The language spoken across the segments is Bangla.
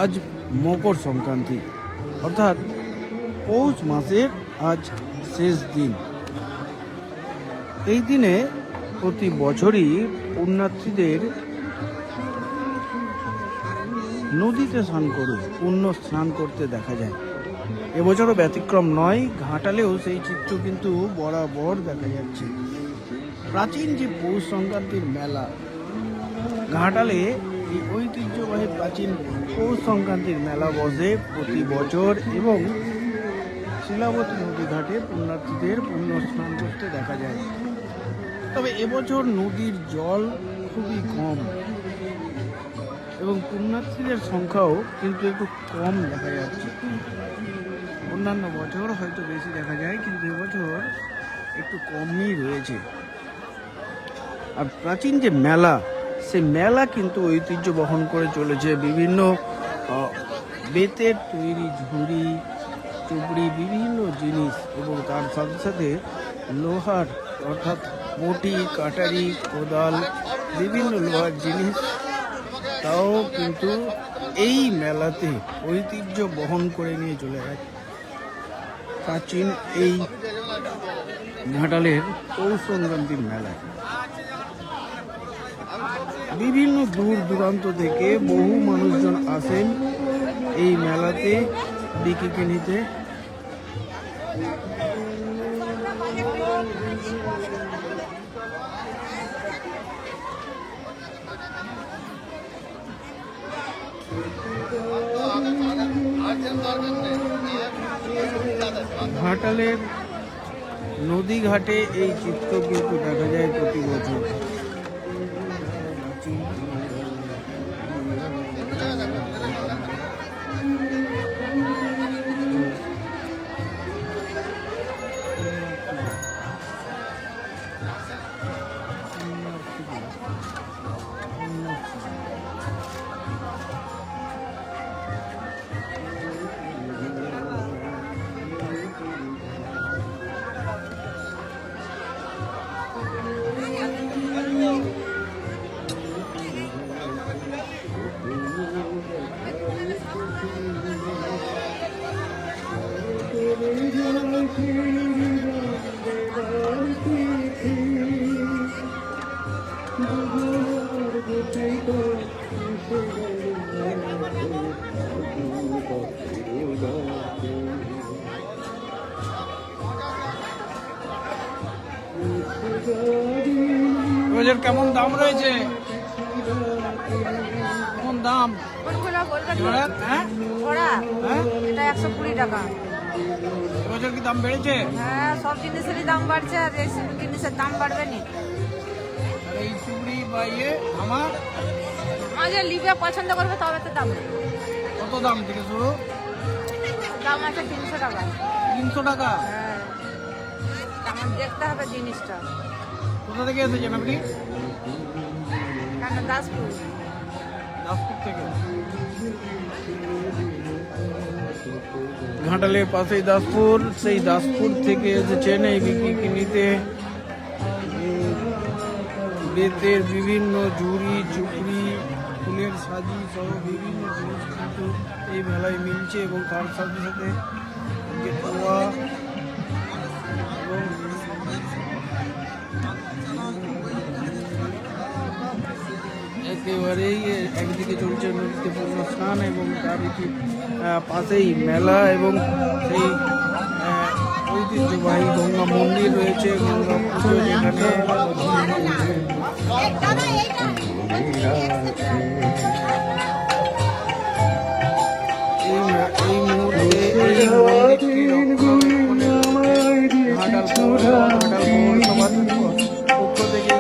আজ মকর সংক্রান্তি, অর্থাৎ পৌষ মাসের আজ শেষ দিন। এই দিনে প্রতি বছরই পুণ্যার্থীদের নদীতে পুণ্য স্নান করতে দেখা যায়। এবছরও ব্যতিক্রম নয়। ঘাটালেও সেই চিত্র কিন্তু বরাবর দেখা যাচ্ছে। প্রাচীন যে পৌষ সংক্রান্তির মেলা, ঘাটালে এই ঐতিহ্যবাহী প্রাচীন পৌষ সংক্রান্তির মেলা বসে প্রতি বছর এবং শিলাবতী নদী ঘাটে পুণ্যার্থীদের পুণ্য স্নান করতে দেখা যায়। তবে এবছর নদীর জল খুবই কম এবং পুণ্যার্থীদের সংখ্যাও কিন্তু একটু কম দেখা যাচ্ছে। অন্যান্য বছর হয়তো বেশি দেখা যায়, কিন্তু এবছর একটু কমই রয়েছে। আর প্রাচীন যে মেলা, সেই মেলা কিন্তু ঐতিহ্য বহন করে চলেছে। বিভিন্ন বেতের তৈরি ঝুড়ি, চুবড়ি, বিভিন্ন জিনিস এবং তার সাথে সাথে লোহার অর্থাৎ বটি, কাটারি, কোদাল, বিভিন্ন লোহার জিনিস তাও কিন্তু এই মেলাতে ঐতিহ্য বহন করে নিয়ে চলে যায়। প্রাচীন এই ঘাটালের পৌষ সংক্রান্তির মেলায় বিভিন্ন দূর দূরান্ত থেকে বহু মানুষজন আসেন এই মেলাতে বিক্রি নিতে। ঘাটালের নদী ঘাটে এই চিত্র কিন্তু দেখা যায় প্রতি বছর। কেমন দাম রয়েছে? কেমন দাম? এটা 120 টাকা। এবছর কি দাম বেড়েছে? হ্যাঁ, সব জিনিসেরই দাম বাড়ছে, আর এই জিনিসের দাম বাড়বে না। এই চুড়ি বা ইয়ে আমার যে লিবে পছন্দ করবে তবে তো দাম। কত দাম থেকে শুরু? দাম আছে 300 টাকা। 300 টাকা? হ্যাঁ, আমার দেখতে হবে জিনিসটা। কোথা থেকে এসেছেন আপনি? দাসপুর। দাসপুর থেকে? ঘাটালের পাশেই দাসপুর। সেই দাসপুর থেকে এসেছেন এই বিক্রি নিতে। বেতের বিভিন্ন ঝুড়ি, চুপড়ি, ফুলের সাজি সহ বিভিন্ন জিনিস কিন্তু এই মেলায় মিলছে এবং তার সাথে সাথে যে পোয়া এবং একেবারেই একদিকে চলছে নদীতে পূর্ণ স্নান এবং তার পাশেই মেলা এবং সেই ঐতিহ্যবাহী গঙ্গা মন্দির রয়েছে। গঙ্গা পুজো যেখানে এই মুহূর্তে এই ঘাটাল পৌরসভার পক্ষ থেকে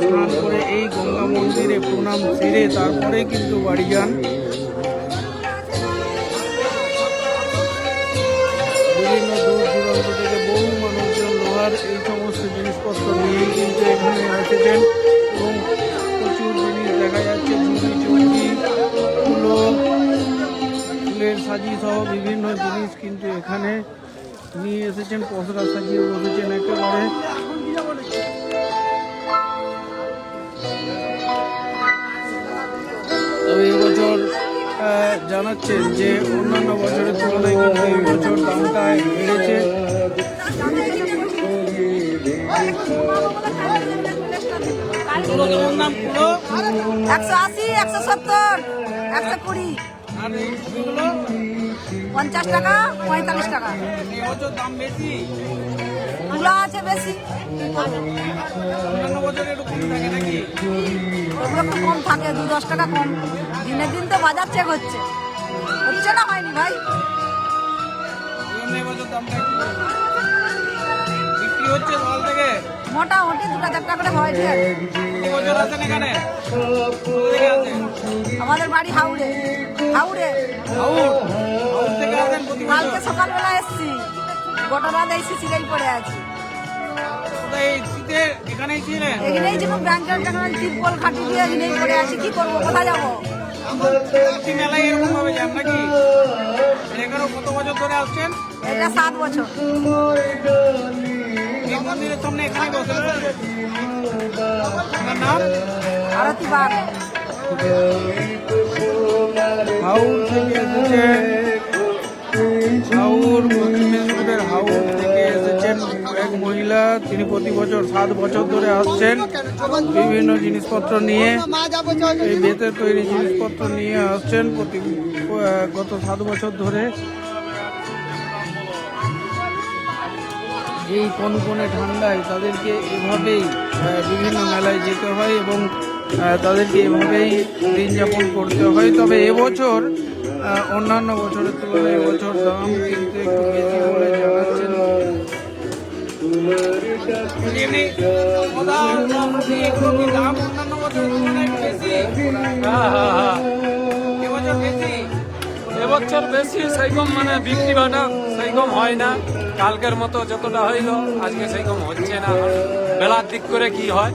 স্নান করে এই গঙ্গা মন্দিরে প্রণাম সেরে তারপরে কিন্তু বাড়ি যান। বিভিন্ন দূর দূরান্ত থেকে বহু মানুষজন লোহার এই সমস্ত জিনিসপত্র জিনিসপত্র নিয়েই কিন্তু এখানে এসেছেন এবং প্রচুর জিনিস দেখা যাচ্ছে, ঝুড়ি চৌকি তুলো ফুলের সাজি সহ বিভিন্ন জিনিস কিন্তু এখানে নিয়ে এসেছেন, পসরা সাজিয়ে বসেছেন একেবারে। তবে এবছর জানাচ্ছেন যে অন্যান্য বছরের তুলনায় কিন্তু এই বছর দামটা বেড়েছে। দাম পুরো 180, 170, 120, আর এই ছবিগুলো 50 টাকা, 45 টাকা। এবছর দাম বেশি, তুলা আছে বেশি, অন্যান্য বছর একটু কম থাকে নাকি? ওগুলো একটু কম থাকে, 2-10 টাকা কম। দিনে দিন তো বাজার চেক হচ্ছে না, হয়নি ভাই। এবছর দামটা একটু বিক্রি হচ্ছে সকাল থেকে। মোটামুটি 2-4 টাকা করে হয়। এবছর আছেন এখানে? কোথা থেকে আছেন? আমাদের বাড়ি হাওড়ে। হাউড় থেকে আসেন প্রতি বছর? কালকে সকালবেলা এসছি, গোটা রাত এই সিসিটাই পড়ে আছি। কোথায় এই শীতে এখানেই ছিলেন? এখানেই যখন ব্যাংকের তিরপল খাটি দিয়ে এখানেই পড়ে আছি, কি করবো, কোথায় যাবো? প্রতি মেলায় এরকম ভাবে যান নাকি? এখানে কত বছর ধরে আসছেন? এটা 7 বছর। এই মন্দিরের সামনে এখানে বসেন? আপনার নাম? আরতি বাগ। হাউড় থেকে এসেছেন, হাউড় পশ্চিম মেদিনীপুরের হাউড় থেকে এসেছেন এক মহিলা। তিনি প্রতি বছর 7 বছর ধরে আসছেন বিভিন্ন জিনিসপত্র নিয়ে, এই বেতের তৈরি জিনিসপত্র নিয়ে আসছেন গত 7 বছর ধরে। এই কনকনে ঠান্ডায় তাদেরকে এভাবেই বিভিন্ন মেলায় যেতে হয় এবং তাদেরকে এভাবেই দিন যাপন করতে হয়। তবে এবছর অন্যান্য বছরের তুলনায় এবছর দাম কিন্তু একটু বেশি বলে জানাচ্ছেন। এবছর বেশি সেইরকম মানে বিক্রি বাটা সেইরকম হয় না, কালকের মতো যতটা হইল আজকে সেইরকম হচ্ছে না। বেলার দিক করে কি হয়।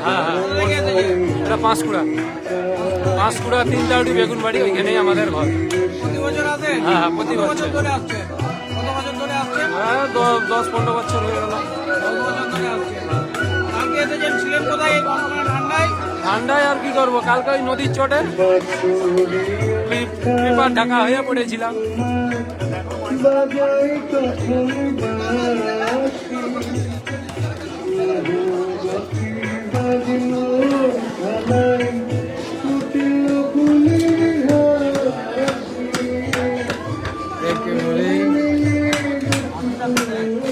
হ্যাঁ হ্যাঁ, এটা 5 কুড়া 3 দাউড়ি বেগুন বাড়ি, ওইখানেই আমাদের ঘর। হ্যাঁ হ্যাঁ, প্রতি বছর। হ্যাঁ 10-15 বছর হয়ে গেল। ঠান্ডায় আর কি করবো, কালকে ওই নদীর চটে পেপার ঢাকা হয়ে পড়েছিলাম।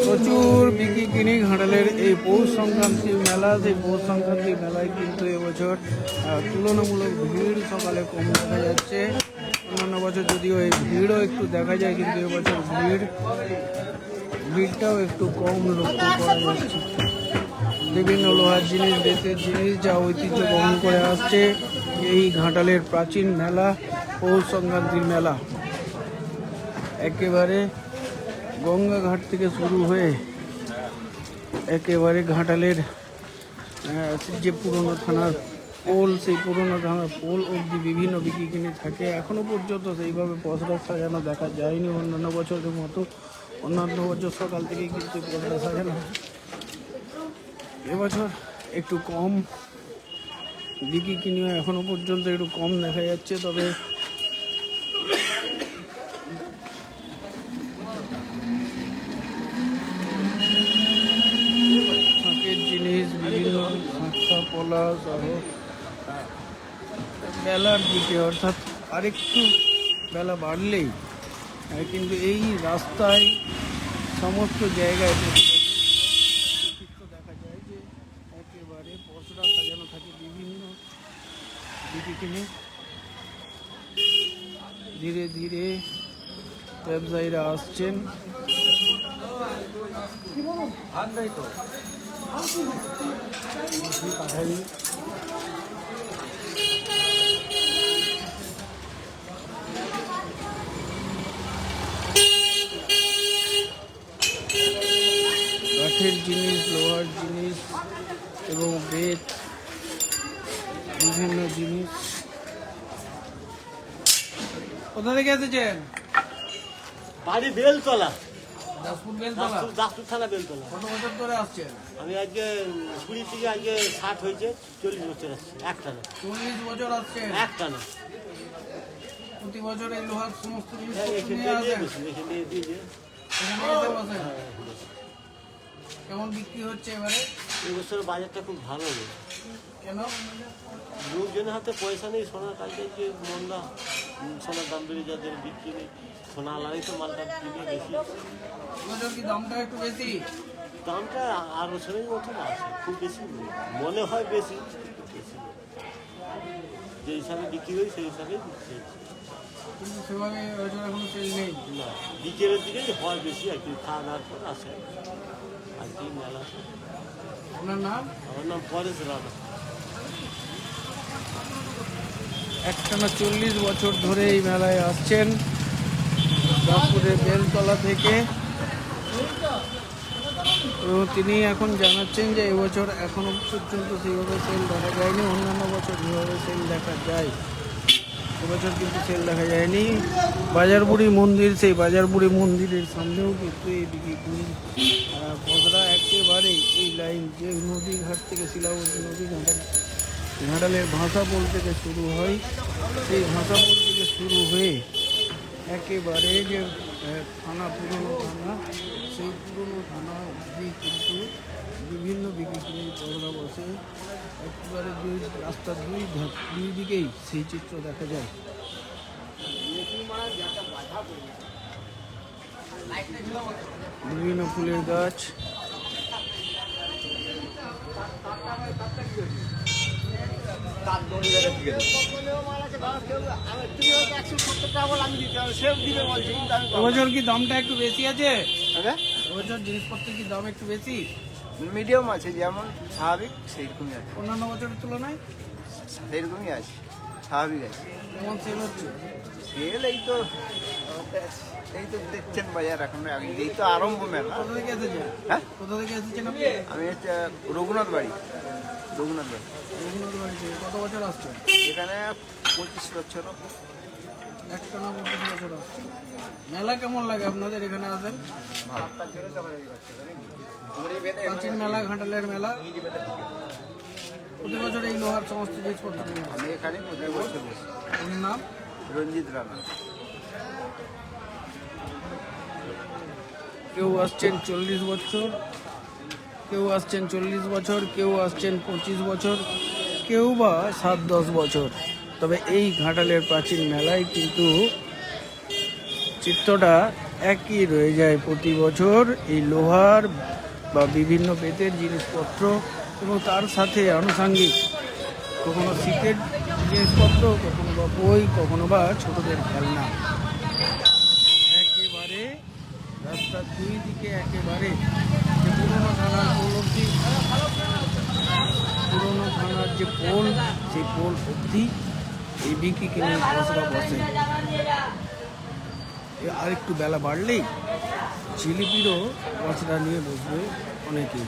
প্রচুর বিক্রি কিনি ঘাটালের এই পৌষ সংক্রান্তির মেলা। সেই পৌষ সংক্রান্তির মেলায় কিন্তু এবছর তুলনামূলক ভিড় সকালে কম দেখা যাচ্ছে। অন্যান্য বছর যদিও এই ভিড়ও একটু দেখা যায়, কিন্তু এবছর ভিড়টাও একটু কম লক্ষ্য করা যাচ্ছে। বিভিন্ন লোহার জিনিস, বেতের জিনিস যা ঐতিহ্য বহন করে আসছে এই ঘাটালের প্রাচীন মেলা পৌষ সংক্রান্তির মেলা। একেবারে গঙ্গাঘাট থেকে শুরু হয়ে একেবারে ঘাটালের যে পুরনো থানার পোল, সেই পুরনো থানার পোল অবধি বিভিন্ন বিক্রি কিনে থাকে। এখনও পর্যন্ত সেইভাবে পসরা সাজানো দেখা যায়নি অন্যান্য বছরের মতো। অন্যান্য বছর সকাল থেকেই কিন্তু পসরা সাজানো, এবছর একটু কম বিক্রি কিনে এখনও পর্যন্ত একটু কম দেখা যাচ্ছে। তবে জিনিস বিভিন্ন শাঁখা পলা সহ বেলার দিকে, অর্থাৎ আরেকটু বেলা বাড়লেই কিন্তু এই রাস্তায় সমস্ত জায়গায় চিত্র দেখা যায় যে একেবারে পসরা সাজানো থাকে বিভিন্ন দিকে কিনে। ধীরে ধীরে ব্যবসায়ীরা আসছেন। কাঠের জিনিস, লোহার জিনিস এবং বেত, বিভিন্ন জিনিস। কোথা থেকে এসেছেন? বাড়ি বেলতলা, দাসপুর বেলতলা। দাসপুর থানা বেলতলা। কত বছর ধরে আসছেন? আমি আজকে 20 থেকে আজকে 60 হয়েছে, 40 বছর আসছে একটানা। 40 বছর আসছেন। একটানা প্রতি বছর এই লোহার সমস্ত জিনিস এখানে নিয়ে দিয়ে আসেন। বসি, এখানে দিয়ে দিয়ে। এখানে এসে বসেন। কেমন বিক্রি হচ্ছে এবারে? এই বছর বাজারটা খুব ভালো নেই, কেন? লোকজনের হাতে পয়সা নেই, সোনার কাজে যে মন্দা, সোনার দাম বেড়ে যাদের বিক্রি নেই, সোনা আলাদাই তো মালটা কিনে বেশি। এবছর কি দামটা একটু বেশি? দামটা আর বছরের মতন আছে, খুব বেশি নেই। মনে হয় বেশি, কিন্তু বেশি নেই। যে হিসাবে বিক্রি হয় সেই হিসাবেই বিক্রি হচ্ছে। কিন্তু সেভাবে এবছর এখনো সেল নেই। না, বিকেলের দিকে হয় বেশি আর কি, খাওয়া দাওয়ার পর আসে আর কি মেলা। আপনার নাম? আমার নাম পরেশ রানা। একটানা 40 বছর ধরে এই মেলায় আসছেন দাসপুরের বেলতলা থেকে। এবং তিনি এখন জানাচ্ছেন যে এবছর এখনো পর্যন্ত সেইভাবে সেল দেখা যায়নি। অন্যান্য বছর যেভাবে সেল দেখা যায় এবছর কিন্তু সেল দেখা যায়নি। বাজারবুড়ি মন্দির, সেই বাজারবুড়ি মন্দিরের সামনেও কিন্তু এই বিক্রি বদরা একেবারে এই লাইন যে নদীঘাট থেকে শিলাবতী নদী ঘাটালের ভাষাপোল থেকে শুরু হয়, সেই ভাষাপোল থেকে শুরু হয়ে একেবারে যে থানা, পুরনো থানা, সেই পুরনো থানা অবধি কিন্তু বিভিন্ন বিক্রি বদরা বসে। একেবারে রাস্তার দুই দিকেই সেই চিত্র দেখা যায়। বিভিন্ন ফুলের গাছ, এবছর কি দামটা একটু বেশি আছে? এবছর জিনিসপত্রের কি দাম একটু বেশি? মিডিয়াম আছে, যেমন স্বাভাবিক সেইরকমই আছে, অন্যান্য বছরের তুলনায় সেইরকমই আছে, স্বাভাবিক আছে। কেমন সেল হচ্ছে? সেল এই তো দেখছেন বাজার এখন, এই তো আরম্ভ মেলা। কোথা থেকে এসেছেন? হ্যাঁ, কোথা থেকে এসেছেন আপনি? আমি হচ্ছে রঘুনাথ বাড়ি। রঘুনাথ বাড়ি থেকে কত বছর আসছেন? এখানে 25 বছর। একটানা 25 বছর আসছেন। মেলা কেমন লাগে আপনাদের এখানে আসেন? প্রাচীন মেলা, ঘাটালের মেলা। প্রতি বছর এই লোহার সমস্ত জিনিসপত্র নিয়ে আসেন। আমি এখানে 25 বছর বসি। আপনার নাম? রঞ্জিত রানা। কেউ আসছেন 40 বছর, কেউ আসছেন 40 বছর, কেউ আসছেন 25 বছর, কেউ বা 7-10 বছর। তবে এই ঘাটালের প্রাচীন মেলায় কিন্তু চিত্রটা একই রয়ে যায় প্রতি বছর। এই লোহার বা বিভিন্ন বেতের জিনিসপত্র এবং তার সাথে আনুষাঙ্গিক কখনো শীতের জিনিসপত্র, কখনো বা বই, কখনো বা ছোটদের খেলনা। একেবারে রাস্তার দুই দিকে একেবারে যে পুরোনো থানার পোল অবধি, পুরোনো থানার যে পোল, সেই পোল অবধি এই বিক্রি কিনে বসরা বসে। আর একটু বেলা বাড়লেই জিলিপিরও বসরা নিয়ে বসবে অনেকেই।